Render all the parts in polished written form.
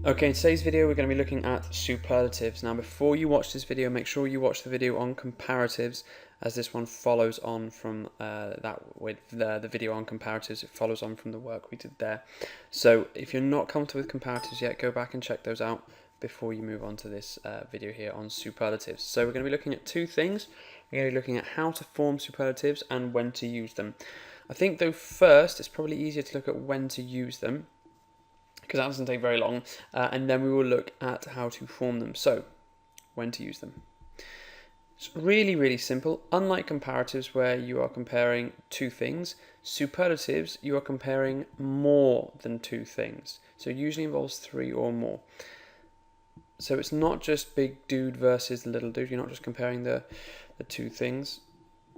Okay, in today's video we're going to be looking at superlatives. Now before you watch this video, make sure you watch the video on comparatives, as this one follows on from the video on comparatives. It follows on from the work we did there. So if you're not comfortable with comparatives yet, go back and check those out before you move on to this video here on superlatives. So we're going to be looking at two things. We're going to be looking at how to form superlatives and when to use them. I think though first it's probably easier to look at when to use them, because that doesn't take very long, and then we will look at how to form them. So, when to use them. It's really, really simple. Unlike comparatives where you are comparing two things, superlatives, you are comparing more than two things. So it usually involves three or more. So it's not just big dude versus little dude. You're not just comparing the two things.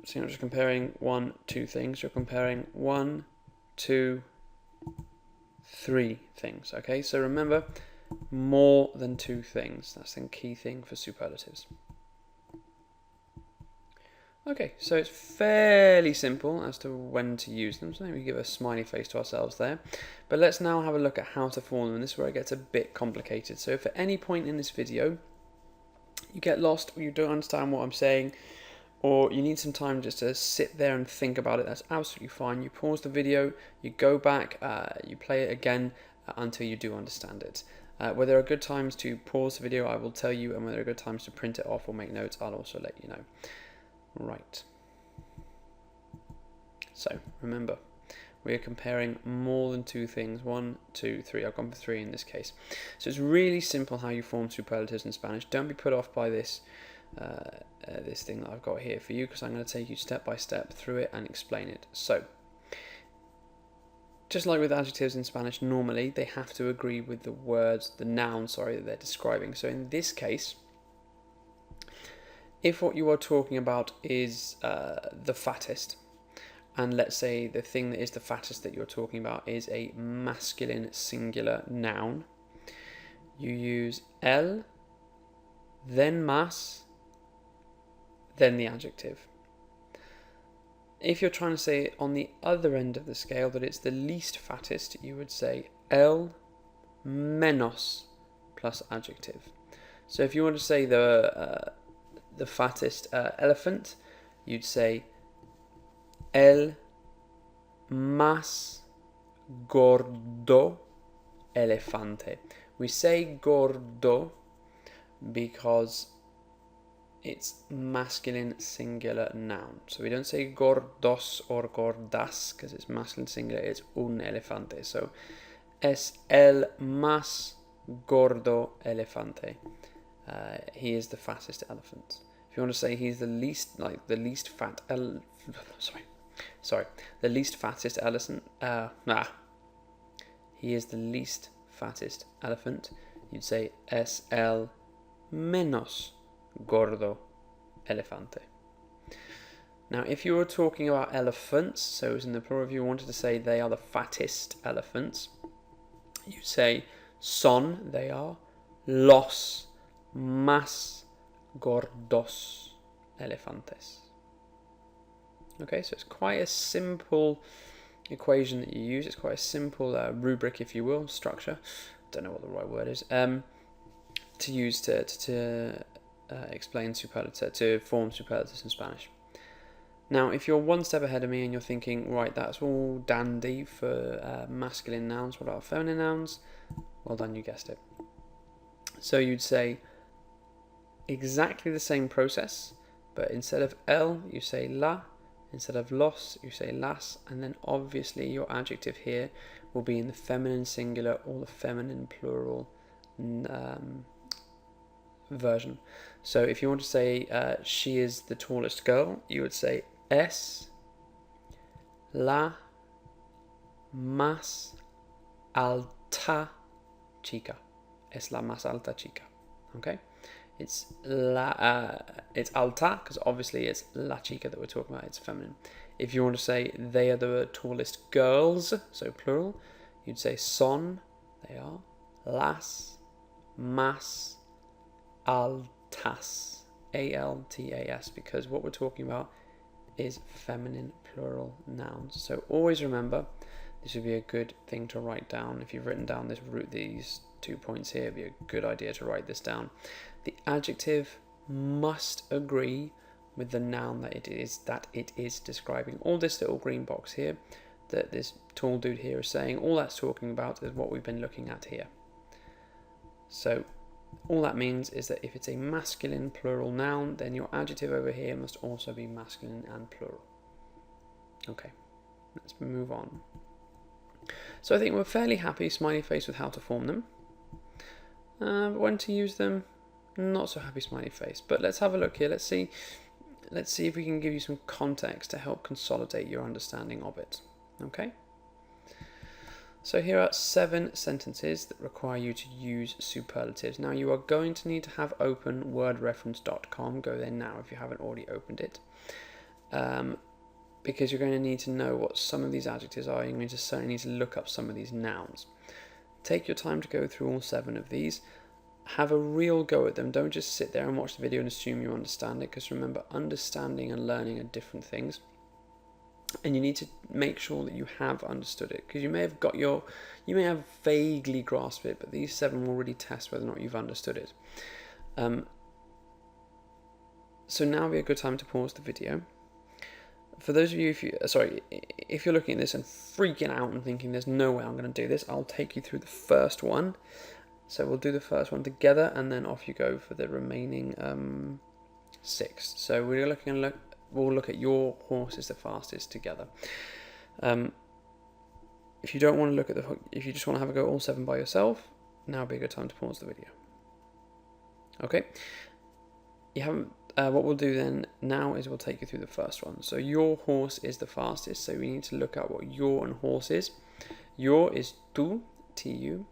So you're not just comparing one, two things. You're comparing one, two, three things. Okay, so remember, more than two things. That's the key thing for superlatives. Okay, so it's fairly simple as to when to use them. So we give a smiley face to ourselves there. But let's now have a look at how to form them. And this is where it gets a bit complicated. So if at any point in this video you get lost or you don't understand what I'm saying, or you need some time just to sit there and think about it, that's absolutely fine. You pause the video, you go back, you play it again until you do understand it. Where there are good times to pause the video, I will tell you, and where there are good times to print it off or make notes, I'll also let you know. Right. So, remember, we are comparing more than two things. One, two, three. I've gone for three in this case. So it's really simple how you form superlatives in Spanish. Don't be put off by this this thing that I've got here for you, because I'm going to take you step by step through it and explain it. So, just like with adjectives in Spanish, normally they have to agree with the words, the noun, sorry, that they're describing. So in this case, if what you are talking about is the fattest, and let's say the thing that is the fattest that you're talking about is a masculine singular noun, you use el, then más, then the adjective. If you're trying to say on the other end of the scale that it's the least fattest, you would say el menos plus adjective. So if you want to say the fattest elephant, you'd say el más gordo elefante. We say gordo because it's masculine singular noun. So we don't say gordos or gordas because it's masculine singular, it's un elefante. So es el más gordo elefante. He is the fattest elephant. If you want to say he's the least, like the least fat the least fattest elephant, he is the least fattest elephant, you'd say es el menos gordo elefante. Now, if you were talking about elephants, so as in the plural, if you wanted to say they are the fattest elephants, you say son, they are, los más gordos elefantes. Okay, so it's quite a simple equation that you use. It's quite a simple rubric, if you will, structure. Don't know what the right word is. To use to explain superlative, to form superlatives in Spanish. Now, if you're one step ahead of me and you're thinking, right, that's all dandy for masculine nouns, what about feminine nouns? Well done, you guessed it. So you'd say exactly the same process, but instead of el, you say la, instead of los, you say las, and then obviously your adjective here will be in the feminine singular or the feminine plural version. So if you want to say she is the tallest girl, you would say es la más alta chica. Es la más alta chica. Okay, it's it's alta because obviously it's la chica that we're talking about. It's feminine. If you want to say they are the tallest girls, so plural, you'd say son, they are, las más altas, altas, because what we're talking about is feminine plural nouns. So always remember, this would be a good thing to write down if you've written down these 2 points here. It'd be a good idea to write this down. The adjective must agree with the noun that it is describing. All this little green box here that this tall dude here is saying, all that's talking about is what we've been looking at here. So all that means is that if it's a masculine plural noun, then your adjective over here must also be masculine and plural. Okay, let's move on. So I think we're fairly happy, smiley face, with how to form them. But when to use them, not so happy, smiley face. But let's have a look here. Let's see if we can give you some context to help consolidate your understanding of it. Okay? So here are 7 sentences that require you to use superlatives. Now you are going to need to have open wordreference.com. Go there now if you haven't already opened it. Because you're going to need to know what some of these adjectives are. You're going to certainly need to look up some of these nouns. Take your time to go through all 7 of these. Have a real go at them. Don't just sit there and watch the video and assume you understand it, because remember, understanding and learning are different things. And you need to make sure that you have understood it, because you may have vaguely grasped it, but these 7 will really test whether or not you've understood it. So now would be a good time to pause the video. For those of you, if you're looking at this and freaking out and thinking there's no way I'm going to do this, I'll take you through the first one. So we'll do the first one together, and then off you go for the remaining 6. So we're looking at we'll look at your horse is the fastest together. If you don't want to look at if you just want to have a go all 7 by yourself, now would be a good time to pause the video. Okay. You haven't. What we'll do then now is we'll take you through the first one. So your horse is the fastest. So we need to look at what your and horse is. Your is tu, tu.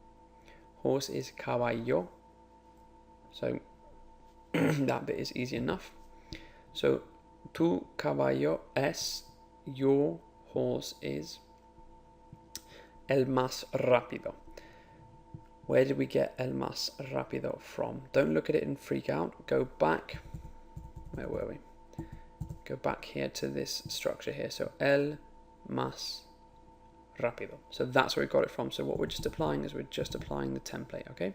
Horse is caballo. So that bit is easy enough. So tu caballo es, your horse is, el más rápido. Where did we get el más rápido from? Don't look at it and freak out. Go back. Where were we? Go back here to this structure here. So el más rápido. So that's where we got it from. So what we're just applying is we're just applying the template, okay?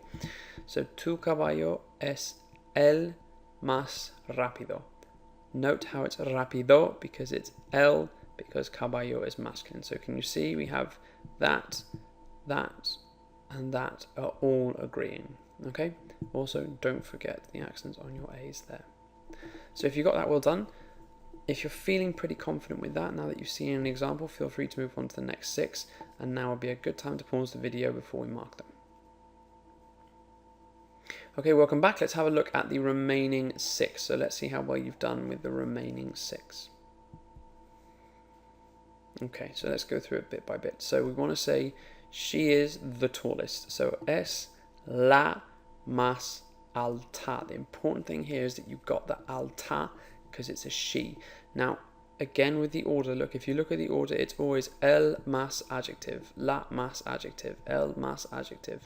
So tu caballo es el más rápido. Note how it's rápido because it's el, because caballo is masculine. So can you see we have that, and that are all agreeing, okay? Also, don't forget the accents on your A's there. So if you got that well done, if you're feeling pretty confident with that, now that you've seen an example, feel free to move on to the next 6, and now would be a good time to pause the video before we mark them. Okay, welcome back. Let's have a look at the remaining 6. So let's see how well you've done with the remaining 6. Okay, so let's go through it bit by bit. So we want to say she is the tallest. So es la más alta. The important thing here is that you've got the alta because it's a she. Now, again with the order, look, if you look at the order, it's always el más adjective, la más adjective, el más adjective,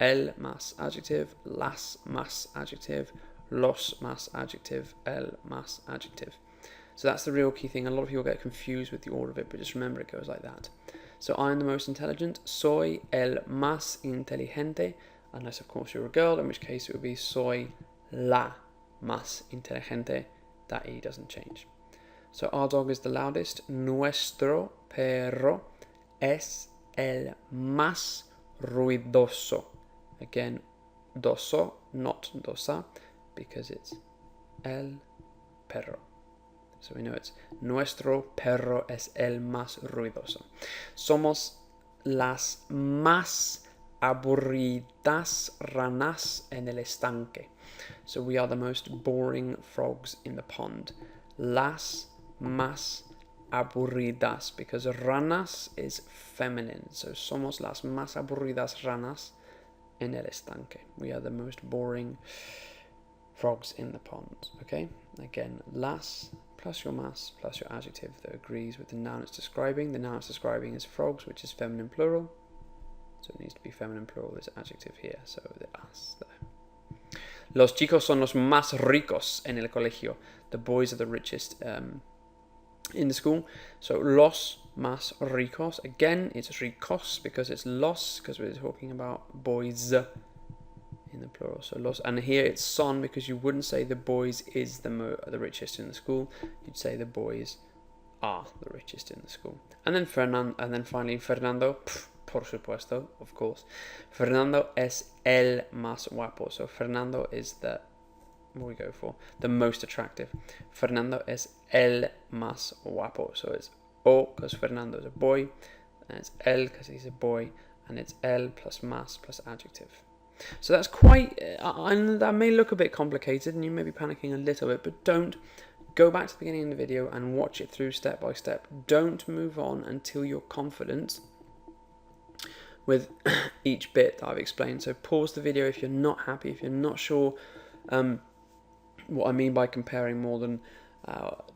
el más adjective, las más adjective, los más adjective, el más adjective. So that's the real key thing. A lot of people get confused with the order of it, but just remember it goes like that. So I'm the most intelligent, soy el más inteligente, unless of course you're a girl, in which case it would be soy la más inteligente. That E doesn't change. So our dog is the loudest. Nuestro perro es el más ruidoso. Again, doso, not dosa, because it's el perro. So we know it's nuestro perro es el más ruidoso. Somos las más aburridas ranas en el estanque. So we are the most boring frogs in the pond. Las más aburridas, because ranas is feminine. So somos las más aburridas ranas en el estanque. We are the most boring frogs in the pond. Okay? Again, las plus your más plus your adjective that agrees with the noun it's describing. The noun it's describing is frogs, which is feminine plural. So it needs to be feminine plural, this adjective here. So the as there. Los chicos son los más ricos en el colegio. The boys are the richest in the school. So los más ricos. Again, it's ricos because it's los, because we're talking about boys. in the plural. So los, and here it's son because you wouldn't say the boys is the richest in the school. You'd say the boys are the richest in the school. And then finally Fernando, por supuesto, of course. Fernando es el más guapo. So Fernando is what we go for, the most attractive. Fernando es el más guapo. So it's o because Fernando is a boy, and it's el because he's a boy, and it's el plus más plus adjective. So that's quite, and that may look a bit complicated, and you may be panicking a little bit, but don't. Go back to the beginning of the video and watch it through step by step. Don't move on until you're confident with each bit that I've explained. So pause the video if you're not happy, if you're not sure what I mean by comparing more than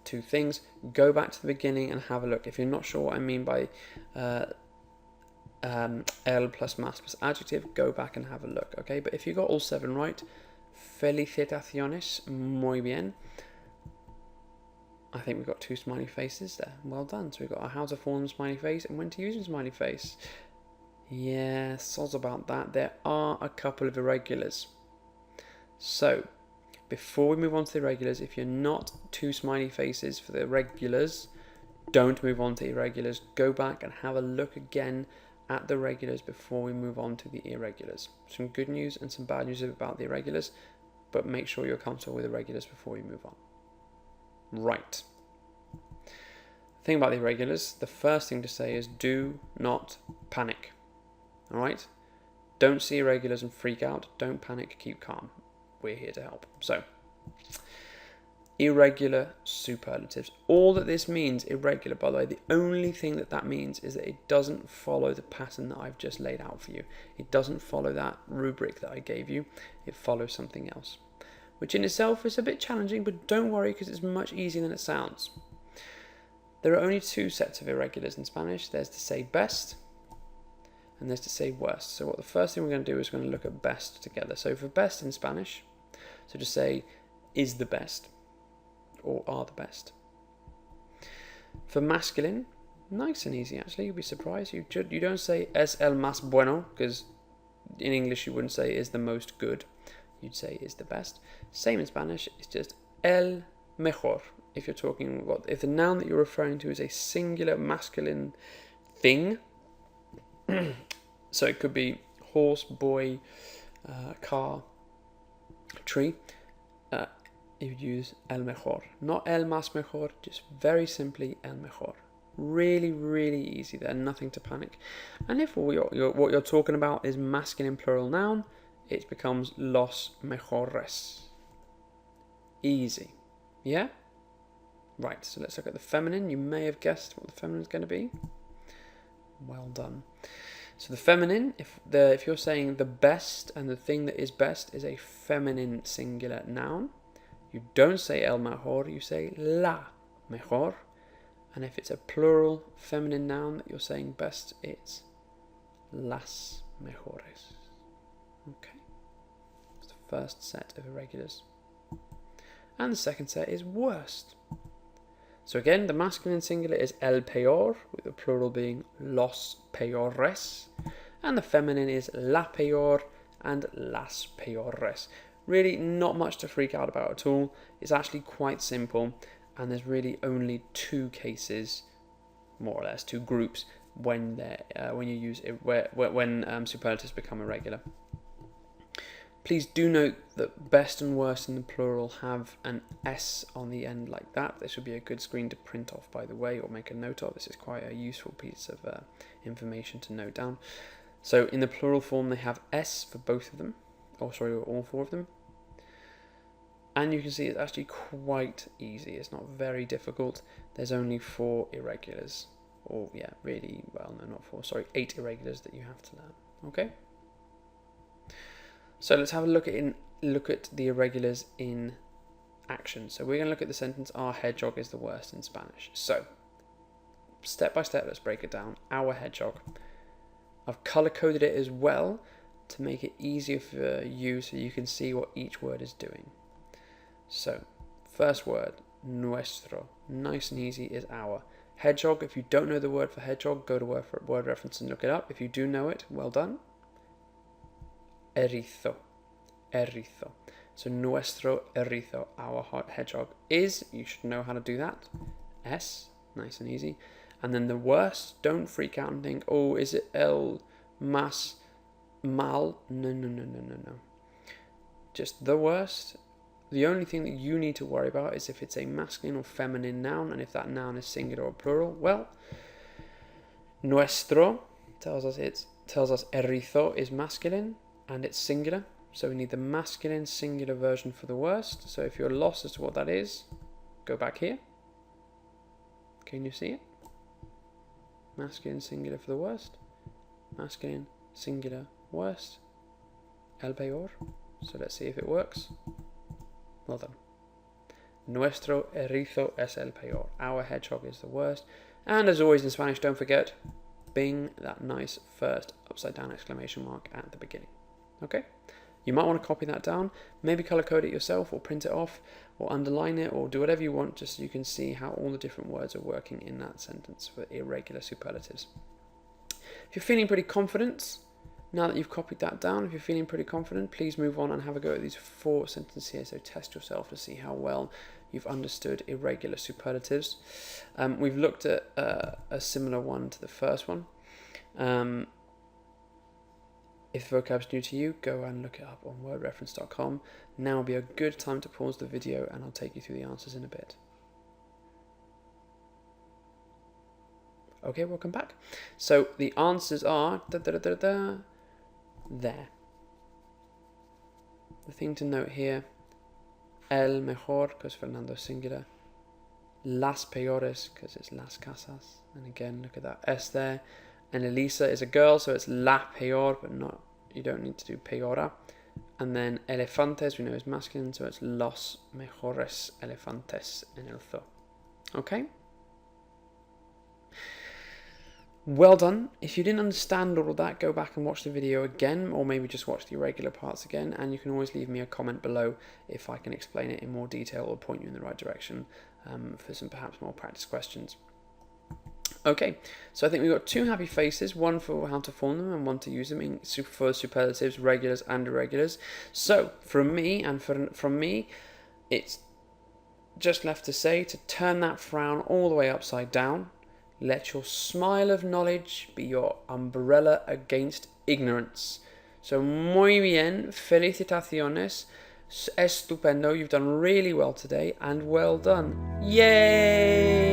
two things. Go back to the beginning and have a look. If you're not sure what I mean by el plus más plus adjective, go back and have a look, okay? But if you got all 7 right, felicitaciones, muy bien. I think we've got 2 smiley faces there. Well done. So we've got how to form smiley face and when to use a smiley face. Yeah, soz about that. There are a couple of irregulars. So, before we move on to the irregulars, if you're not 2 smiley faces for the irregulars, don't move on to irregulars. Go back and have a look again at the regulars before we move on to the irregulars. Some good news and some bad news about the irregulars, but make sure you're comfortable with the irregulars before you move on. Right. The thing about the irregulars, the first thing to say is do not panic. Alright? Don't see irregulars and freak out. Don't panic, keep calm. We're here to help. So, irregular superlatives. All that this means, irregular, by the way, the only thing that means is that it doesn't follow the pattern that I've just laid out for you. It doesn't follow that rubric that I gave you. It follows something else, which in itself is a bit challenging, but don't worry because it's much easier than it sounds. There are only 2 sets of irregulars in Spanish. There's to say best and there's to say worst. So what the first thing we're going to do is we're going to look at best together. So for best in Spanish, so to say is the best or are the best. For masculine, nice and easy actually, you'll be surprised. You don't say es el más bueno because in English you wouldn't say is the most good. You'd say is the best. Same in Spanish, it's just el mejor. If you're talking about, if the noun that you're referring to is a singular masculine thing, so it could be horse, boy, car, tree, you would use el mejor. Not el más mejor, just very simply el mejor. Really, really easy there, nothing to panic. And if what you're talking about is masculine plural noun, it becomes los mejores. Easy. Yeah? Right, so let's look at the feminine. You may have guessed what the feminine is going to be. Well done. So the feminine, if you're saying the best and the thing that is best is a feminine singular noun, you don't say el mejor, you say la mejor. And if it's a plural feminine noun that you're saying best, it's las mejores. Okay, that's the first set of irregulars. And the second set is worst. So again, the masculine singular is el peor, with the plural being los peores. And the feminine is la peor and las peores. Really not much to freak out about at all. It's actually quite simple. And there's really only 2 cases, more or less, 2 groups when you use it, when superlatives become irregular. Please do note that best and worst in the plural have an S on the end like that. This would be a good screen to print off, by the way, or make a note of. This is quite a useful piece of information to note down. So in the plural form, they have S for both of them, or sorry, all 4 of them. And you can see it's actually quite easy. It's not very difficult. There's only 4 irregulars. Or, yeah, really, well, no, not 4. Sorry, 8 irregulars that you have to learn. Okay? So let's have a look at the irregulars in action. So we're going to look at the sentence, our hedgehog is the worst in Spanish. So, step by step, let's break it down. Our hedgehog. I've color-coded it as well to make it easier for you so you can see what each word is doing. So, first word, nuestro, nice and easy, is our. Hedgehog, if you don't know the word for hedgehog, go to word reference and look it up. If you do know it, well done. Erizo, erizo. So nuestro erizo, our hedgehog, is, you should know how to do that, S, nice and easy. And then the worst, don't freak out and think, oh, is it el más mal? No, no, no, no, no, no. Just the worst. The only thing that you need to worry about is if it's a masculine or feminine noun, and if that noun is singular or plural. Well, nuestro tells us erizo is masculine and it's singular. So we need the masculine singular version for the worst. So if you're lost as to what that is, go back here. Can you see it? Masculine singular for the worst. Masculine singular worst. El peor. So let's see if it works. Well done. Nuestro erizo es el peor. Our hedgehog is the worst. And as always in Spanish, don't forget, bing, that nice first upside down exclamation mark at the beginning. Okay? You might want to copy that down, maybe color code it yourself or print it off or underline it or do whatever you want just so you can see how all the different words are working in that sentence for irregular superlatives. If you're feeling pretty confident, now that you've copied that down, if you're feeling pretty confident, please move on and have a go at these 4 sentences here. So test yourself to see how well you've understood irregular superlatives. We've looked at a similar one to the first one. If the vocab's new to you, go and look it up on wordreference.com. Now will be a good time to pause the video and I'll take you through the answers in a bit. Okay, welcome back. So the answers are there. The thing to note here, el mejor, because Fernando is singular. Las peores, because it's las casas. And again, look at that S there. And Elisa is a girl, so it's la peor, but not, you don't need to do peora. And then elefantes, we know is masculine, so it's los mejores elefantes en el zoo. Okay? Well done. If you didn't understand all of that, go back and watch the video again, or maybe just watch the irregular parts again, and you can always leave me a comment below if I can explain it in more detail or point you in the right direction for some perhaps more practice questions. Okay, so I think we've got 2 happy faces, one for how to form them and one to use them for superlatives, regulars and irregulars. So, from me, it's just left to say to turn that frown all the way upside down. Let your smile of knowledge be your umbrella against ignorance. So, muy bien, felicitaciones, estupendo, you've done really well today, and well done. Yay!